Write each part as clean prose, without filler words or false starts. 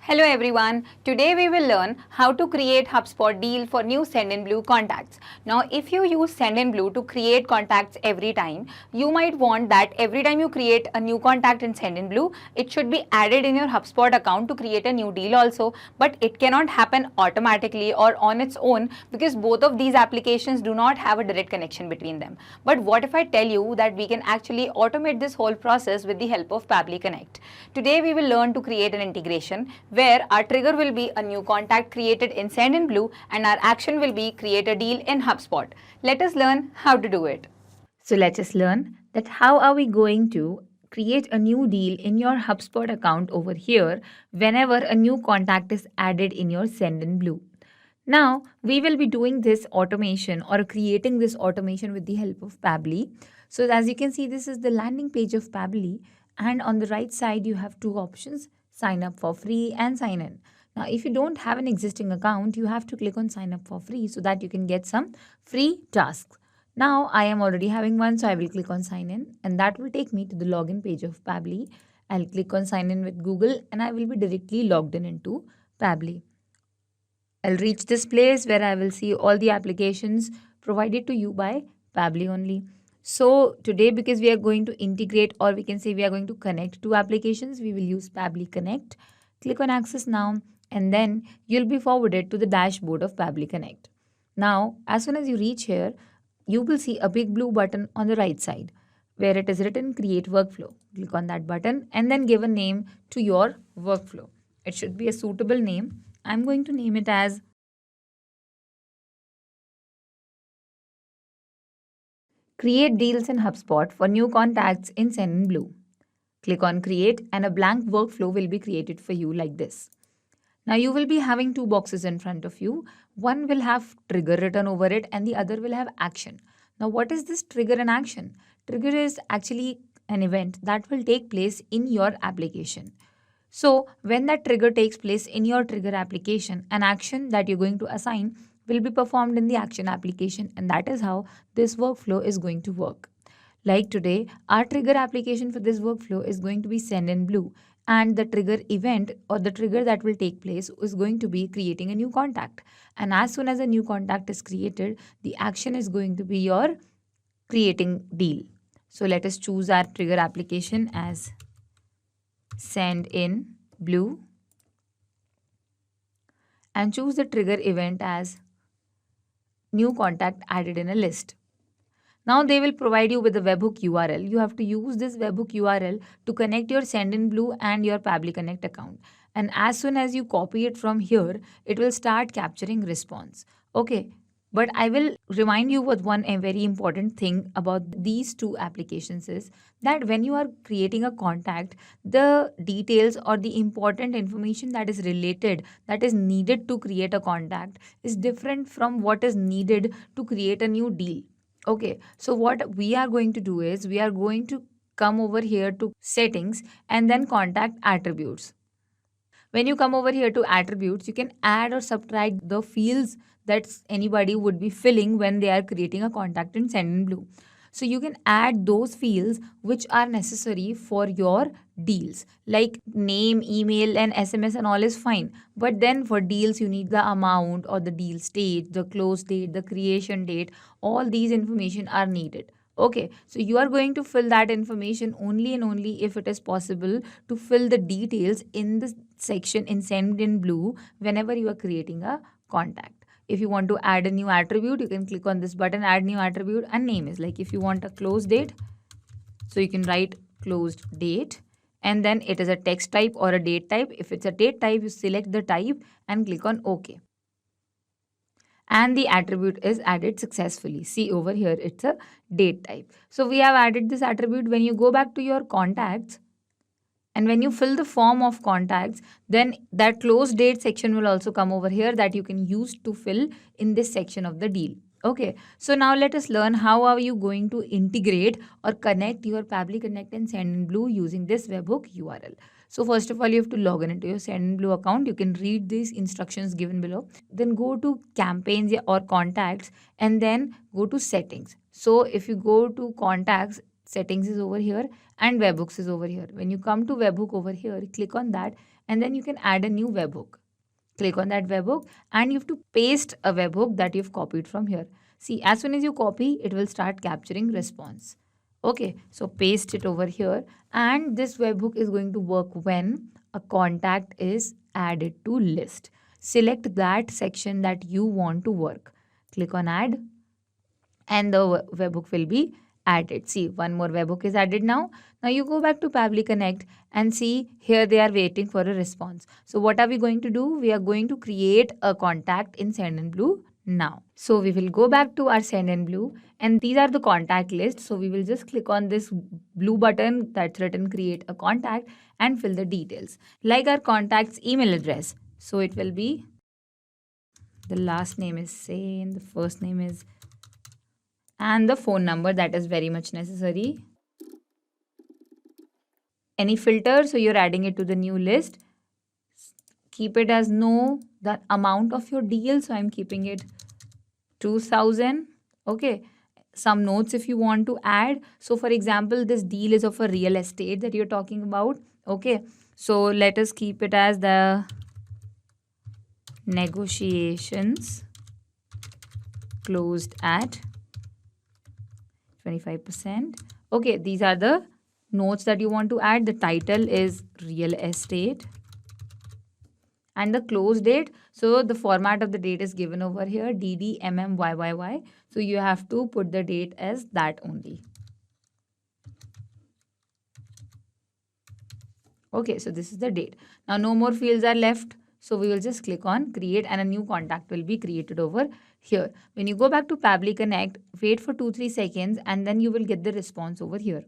Hello everyone, today we will learn how to create HubSpot deal for new Sendinblue contacts. Now if you use Sendinblue to create contacts every time, you might want that every time you create a new contact in Sendinblue, it should be added in your HubSpot account to create a new deal also, but it cannot happen automatically or on its own because both of these applications do not have a direct connection between them. But what if I tell you that we can actually automate this whole process with the help of Pabbly Connect? Today we will learn to create an integration where our trigger will be a new contact created in Sendinblue and our action will be create a deal in HubSpot. Let us learn how to do it. So let us learn that how are we going to create a new deal in your HubSpot account over here whenever a new contact is added in your Sendinblue. Now, we will be doing this automation or creating this automation with the help of Pabbly. So as you can see, this is the landing page of Pabbly, and on the right side you have two options: sign up for free and sign in. Now, if you don't have an existing account, you have to click on sign up for free so that you can get some free tasks. Now, I am already having one, so I will click on sign in, and that will take me to the login page of Pabbly. I'll click on sign in with Google and I will be directly logged in into Pabbly. I'll reach this place where I will see all the applications provided to you by Pabbly only. So today, because we are going to integrate, or we can say we are going to connect two applications, we will use Pabbly Connect. Click on access now and then you'll be forwarded to the dashboard of Pabbly Connect. Now, as soon as you reach here, you will see a big blue button on the right side where it is written create workflow. Click on that button and then give a name to your workflow. It should be a suitable name. I'm going to name it as Create Deals in HubSpot for New Contacts in Sendinblue. Click on Create and a blank workflow will be created for you like this. Now you will be having two boxes in front of you. One will have trigger written over it and the other will have action. Now what is this trigger and action? Trigger is actually an event that will take place in your application. So when that trigger takes place in your trigger application, an action that you're going to assign will be performed in the action application, and that is how this workflow is going to work. Like today, our trigger application for this workflow is going to be Sendinblue, and the trigger event or the trigger that will take place is going to be creating a new contact. And as soon as a new contact is created, the action is going to be your creating deal. So let us choose our trigger application as Sendinblue and choose the trigger event as new contact added in a list. Now they will provide you with a webhook URL. You have to use this webhook URL to connect your Sendinblue and your Pabbly Connect account. And as soon as you copy it from here, it will start capturing response. Okay. But I will remind you with one very important thing about these two applications is that when you are creating a contact, the details or the important information that is related, that is needed to create a contact is different from what is needed to create a new deal. Okay, so what we are going to do is we are going to come over here to settings and then contact attributes. When you come over here to attributes, you can add or subtract the fields that anybody would be filling when they are creating a contact in Sendinblue. So you can add those fields which are necessary for your deals, like name, email and SMS and all is fine. But then for deals, you need the amount or the deal stage, the close date, the creation date, all these information are needed. Okay, so you are going to fill that information only and only if it is possible to fill the details in the section in Sendinblue whenever you are creating a contact. If you want to add a new attribute, you can click on this button, add new attribute, and name is like if you want a close date, so you can write closed date, and then it is a text type or a date type. If it's a date type, you select the type and click on OK. And the attribute is added successfully. See over here, it's a date type. So we have added this attribute. When you go back to your contacts, and when you fill the form of contacts, then that close date section will also come over here that you can use to fill in this section of the deal. Okay, so now let us learn how are you going to integrate or connect your Pabbly Connect and Sendinblue using this webhook URL. So first of all, you have to log in into your Sendinblue account. You can read these instructions given below. Then go to campaigns or contacts and then go to settings. So if you go to contacts, settings is over here and webhooks is over here. When you come to webhook over here, click on that and then you can add a new webhook. Click on that webhook and you have to paste a webhook that you've copied from here. See, as soon as you copy, it will start capturing response. Okay, so paste it over here, and this webhook is going to work when a contact is added to list. Select that section that you want to work. Click on add, and the webhook will be added. See, one more webhook is added now. Now you go back to Pabbly Connect and see here they are waiting for a response. So what are we going to do? We are going to create a contact in Sendinblue now. So we will go back to our Sendinblue, and these are the contact lists. So we will just click on this blue button that's written create a contact and fill the details like our contact's email address. So it will be, the last name is same, the first name is, and the phone number, that is very much necessary. Any filter, so you're adding it to the new list. Keep it as no, the amount of your deal, so I'm keeping it 2000. Okay, some notes if you want to add. So for example, this deal is of a real estate that you're talking about. Okay, so let us keep it as the negotiations closed at 25%. Okay, these are the notes that you want to add. The title is real estate and the close date. So the format of the date is given over here, DDMMYYY. So you have to put the date as that only. Okay, so this is the date. Now no more fields are left. So we will just click on create and a new contact will be created over here. When you go back to Pabbly Connect, wait for 2-3 seconds and then you will get the response over here.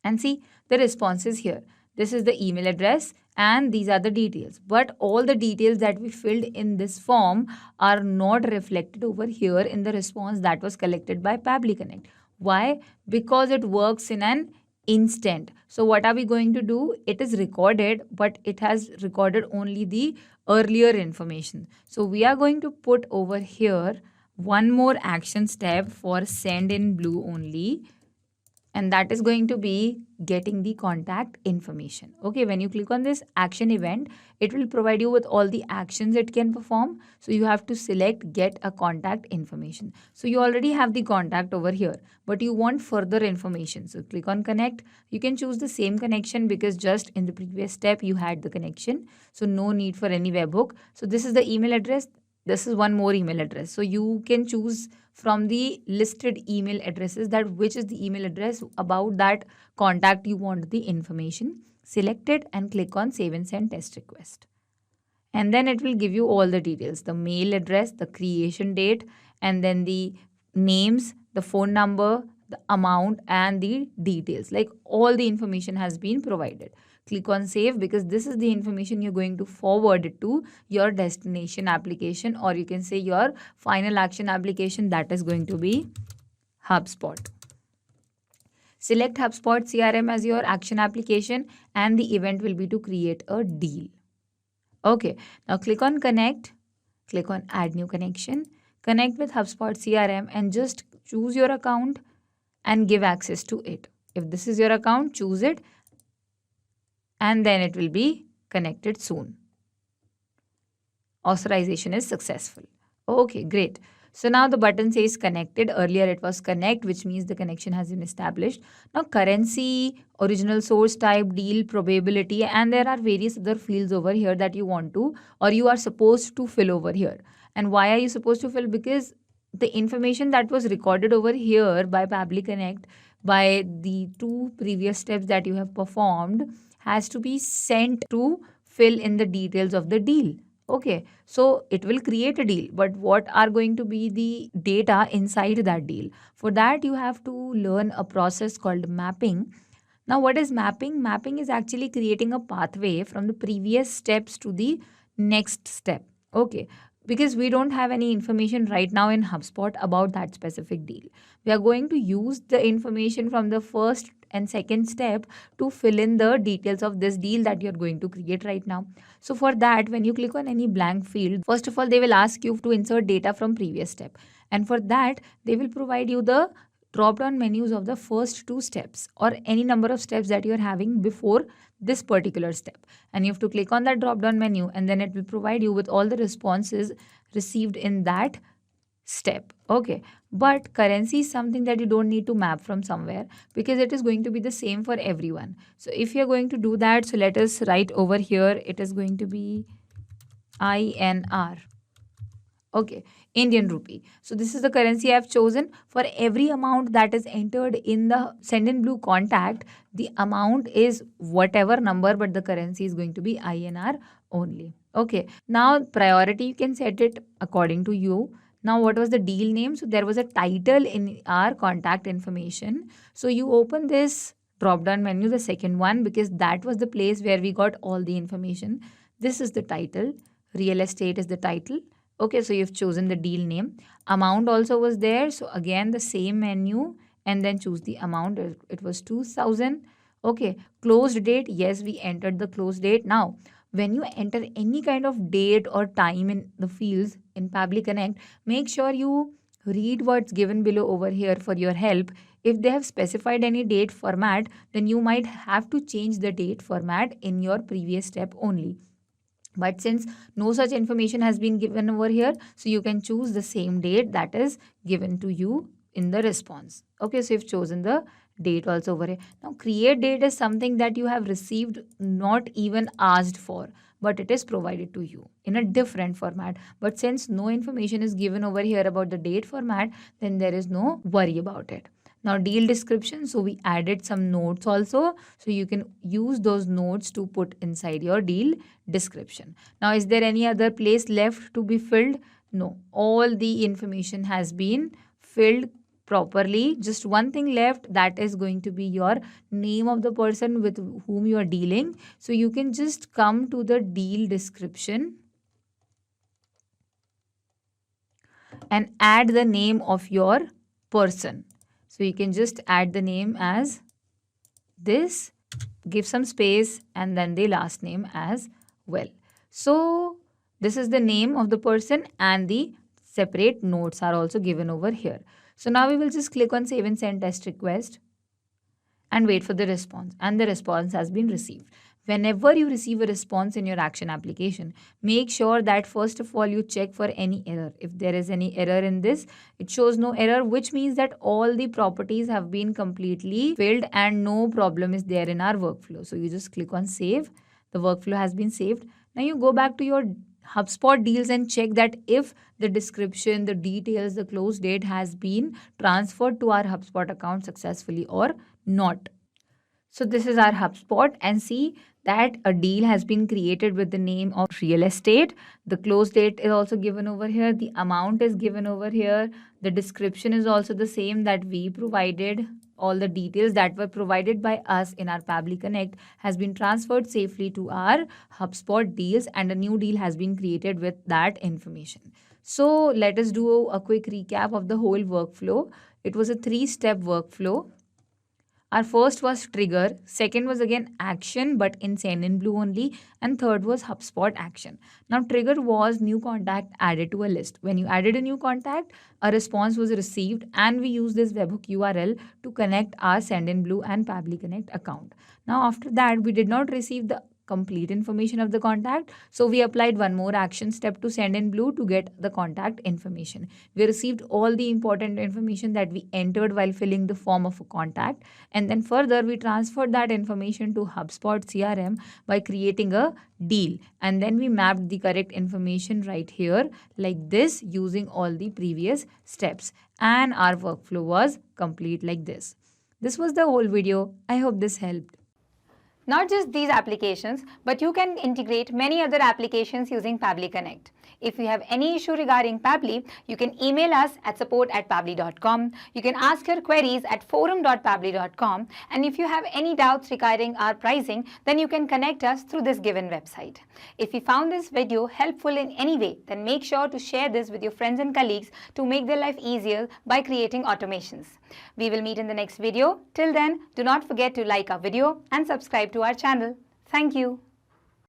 And see, the response is here. This is the email address and these are the details. But all the details that we filled in this form are not reflected over here in the response that was collected by Pabbly Connect. Why? Because it works in an instant. So what are we going to do? It is recorded, but it has recorded only the earlier information. So we are going to put over here one more action step for Sendinblue only, and that is going to be getting the contact information. Okay, when you click on this action event, it will provide you with all the actions it can perform. So you have to select get a contact information. So you already have the contact over here, but you want further information. So click on connect. You can choose the same connection because just in the previous step you had the connection. So no need for any webhook. So this is the email address. This is one more email address. So you can choose from the listed email addresses that which is the email address about that contact you want the information. Select it and click on save and send test request. And then it will give you all the details, the mail address, the creation date, and then the names, the phone number, the amount, and the details. Like all the information has been provided. Click on save because this is the information you're going to forward it to your destination application, or you can say your final action application, that is going to be HubSpot. Select HubSpot CRM as your action application and the event will be to create a deal. Okay, now click on connect, click on add new connection, connect with HubSpot CRM and just choose your account and give access to it. If this is your account, choose it and then it will be connected soon. Authorization is successful. Okay, great. So now the button says connected. Earlier it was connect, which means the connection has been established. Now currency, original source type, deal, probability, and there are various other fields over here that you want to or you are supposed to fill over here. And why are you supposed to fill? Because the information that was recorded over here by Pabbly Connect by the 2 previous steps that you have performed has to be sent to fill in the details of the deal. Okay, so it will create a deal, but what are going to be the data inside that deal? For that, you have to learn a process called mapping. Now, what is mapping? Mapping is actually creating a pathway from the previous steps to the next step. Okay, because we don't have any information right now in HubSpot about that specific deal. We are going to use the information from the first and second step to fill in the details of this deal that you're going to create right now. So for that, when you click on any blank field, first of all, they will ask you to insert data from previous step. And for that, they will provide you the drop down menus of the first two steps or any number of steps that you're having before this particular step. And you have to click on that drop down menu, and then it will provide you with all the responses received in that step. Okay, but currency is something that you don't need to map from somewhere because it is going to be the same for everyone. So if you're going to do that, so let us write over here, it is going to be INR. Okay, Indian rupee. So this is the currency I have chosen. For every amount that is entered in the Sendinblue contact, the amount is whatever number, but the currency is going to be INR only. Okay, now priority you can set it according to you. Now what was the deal name? So there was a title in our contact information. So you open this drop down menu, the second one, because that was the place where we got all the information. This is the title. Real estate is the title. Okay, so you've chosen the deal name. Amount also was there. So again, the same menu and then choose the amount. It was 2000. Okay, closed date. Yes, we entered the closed date. Now, when you enter any kind of date or time in the fields in Pabbly Connect, make sure you read what's given below over here for your help. If they have specified any date format, then you might have to change the date format in your previous step only. But since no such information has been given over here, so you can choose the same date that is given to you in the response. Okay, so you've chosen the date also over here. Now, create date is something that you have received, not even asked for, but it is provided to you in a different format. But since no information is given over here about the date format, then there is no worry about it. Now, deal description. So we added some notes also. So you can use those notes to put inside your deal description. Now, is there any other place left to be filled? No, all the information has been filled properly. Just one thing left, that is going to be your name of the person with whom you are dealing. So you can just come to the deal description and add the name of your person. So you can just add the name as this, give some space, and then the last name as well. So this is the name of the person, and the separate notes are also given over here. So now we will just click on save and send test request and wait for the response, and the response has been received. Whenever you receive a response in your action application, make sure that first of all you check for any error. If there is any error in this, it shows no error, which means that all the properties have been completely filled and no problem is there in our workflow. So you just click on save. The workflow has been saved. Now you go back to your HubSpot deals and check that if the description, the details, the close date has been transferred to our HubSpot account successfully or not. So this is our HubSpot, and see that a deal has been created with the name of real estate. The close date is also given over here. The amount is given over here. The description is also the same that we provided. All the details that were provided by us in our Pabbly Connect has been transferred safely to our HubSpot deals, and a new deal has been created with that information. So let us do a quick recap of the whole workflow. It was a 3-step workflow. Our first was trigger, second was again action but in Sendinblue only, and third was HubSpot action. Now trigger was new contact added to a list. When you added a new contact, a response was received, and we use this webhook URL to connect our Sendinblue and Pabbly Connect account. Now after that, we did not receive the complete information of the contact, so we applied one more action step to Sendinblue to get the contact information. We received all the important information that we entered while filling the form of a contact, and then further we transferred that information to HubSpot CRM by creating a deal, and then we mapped the correct information right here like this using all the previous steps, and our workflow was complete like this. This was the whole video. I hope this helped. Not just these applications, but you can integrate many other applications using Pabbly Connect. If you have any issue regarding Pabbly, you can email us at support@pabbly.com. You can ask your queries at forum.pabbly.com. And if you have any doubts regarding our pricing, then you can connect us through this given website. If you found this video helpful in any way, then make sure to share this with your friends and colleagues to make their life easier by creating automations. We will meet in the next video. Till then, do not forget to like our video and subscribe to our channel. Thank you.